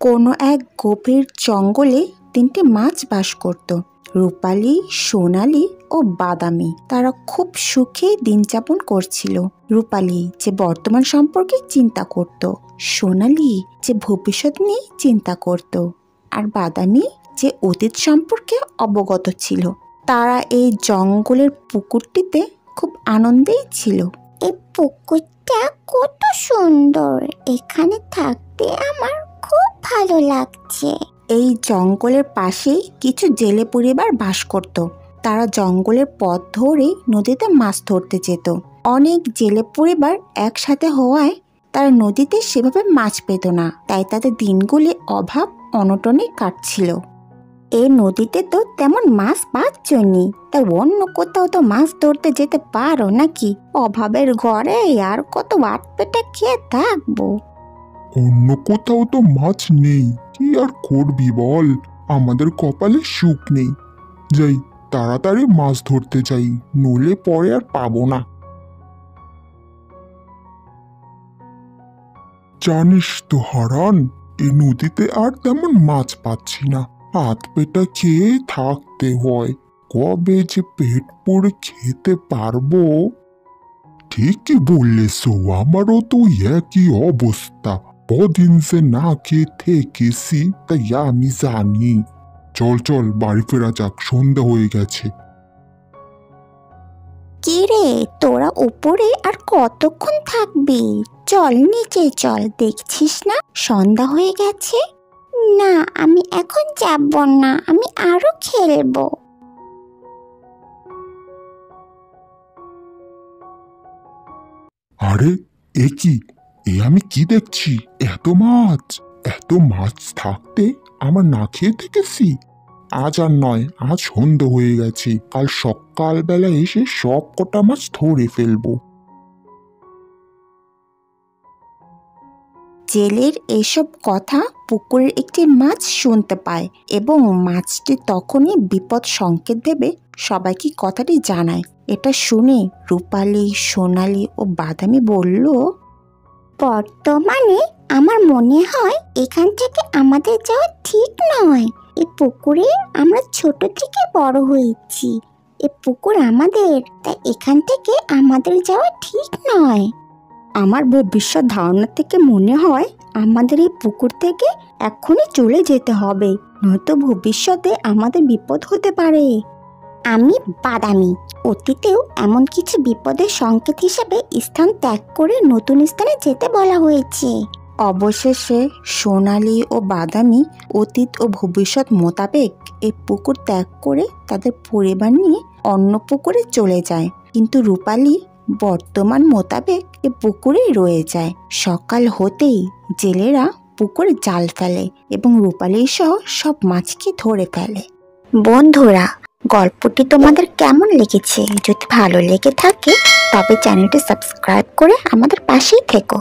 কোনো এক গভীর জঙ্গলে তিনটে মাছ বাস করত। রূপালী, সোনালী ও বাদামি। তারা খুব সুখে দিন যাপন করছিল। রূপালী যে বর্তমান সম্পর্কে চিন্তা করত, সোনালী যে ভবিষ্যৎ নিয়ে চিন্তা করত, আর বাদামি যে অতীত সম্পর্কে অবগত ছিল। তারা এই জঙ্গলের পুকুরটিতে খুব আনন্দেই ছিল। এই পুকুরটা কত সুন্দর, এখানে থাকতে আমার খুব ভালো লাগছে। এই জঙ্গলের পাশেই কিছু জেলে পরিবার বাস করত। তারা জঙ্গলের পথ ধরে নদীতে মাছ ধরতে যেত। অনেক জেলে পরিবার একসাথে হওয়ায় তারা নদীতে সেভাবে মাছ পেত না, তাই তাদের দিনগুলি অভাব অনটনে কাটছিল। এই নদীতে তো তেমন মাছ পাচ্ছনি, তা অন্য কোথাও তো মাছ ধরতে যেতে পারো নাকি? অভাবের ঘরে আর কত ভাত পেটে খেয়ে থাকবো। অন্য কোথাও তো মাছ নেই, কি আর করবি বল, আমাদের কপালে সুখ নেই। যাই তাড়াতাড়ি মাছ ধরতে যাই, নইলে পরে আর পাবো না। জানিস তো হারান, এই নদীতে আর তেমন মাছ পাচ্ছি না, হাত পেটা খেয়ে থাকতে হয়। কবে যে পেট পুড়ে খেতে পারবো। ঠিকই বললেছ, আমারও তো একই অবস্থা। কদিন যে না খেয়ে থেকেছি তাই আমি জানি। চল চল বাড়ি ফেরা যাক, সন্ধ্যা হয়ে গেছে। কি রে, তোরা উপরে আর কতক্ষণ থাকবি? চল নিচে চল, দেখছিস না সন্ধ্যা হয়ে গেছে। না, আমি এখন যাব না, আমি আরো খেলবো। আরে এ কি, আমি কি দেখছি? এত মাছ, এত মাছ থাকতে আমার না খেয়ে থেকেছি। আজ আর নয়, আজ সন্ধ্যা হয়ে গেছে, কাল সকালবেলা এসে সব কটা মাছ ধরে ফেলবো। জেলের এসব কথা পুকুরের একটি মাছ শুনতে পায় এবং মাছটি তখনই বিপদ সংকেত ভেবে সবাইকে কথাটি জানায়। এটা শুনে রূপালী, সোনালী ও বাদামি বলল, বর্তমানে আমার মনে হয় এখান থেকে আমাদের যাওয়া ঠিক নয়। এই পুকুরে আমরা ছোট থেকে বড় হয়েছি, এই পুকুর আমাদের, তাই এখান থেকে আমাদের যাওয়া ঠিক নয়। আমার ভবিষ্যৎ ধারণা থেকে মনে হয় আমাদের এই পুকুর থেকে এক্ষুনি চলে যেতে হবে, নয়তো ভবিষ্যতে আমাদের বিপদ হতে পারে। আমি বাদামি, অতীতেও এমন কিছু বিপদের সংকেত হিসেবে স্থান ত্যাগ করে নতুন স্থানে যেতে বলা হয়েছে। অবশেষে সোনালী ও বাদামি অতীত ও ভবিষ্যৎ মোতাবেক এই পুকুর ত্যাগ করে তাদের পরিবার নিয়ে অন্য পুকুরে চলে যায়, কিন্তু রূপালী বর্তমান মোতাবেক এ পুকুরেই রয়ে যায়। সকাল হতেই জেলেরা পুকুরে জাল ফেলে এবং রূপালী সহ সব মাছকে ধরে ফেলে। বন্ধুরা, গল্পটি তোমাদের কেমন লেগেছে? যদি ভালো লেগে থাকে তবে চ্যানেলটি সাবস্ক্রাইব করে আমাদের পাশেই থেকো।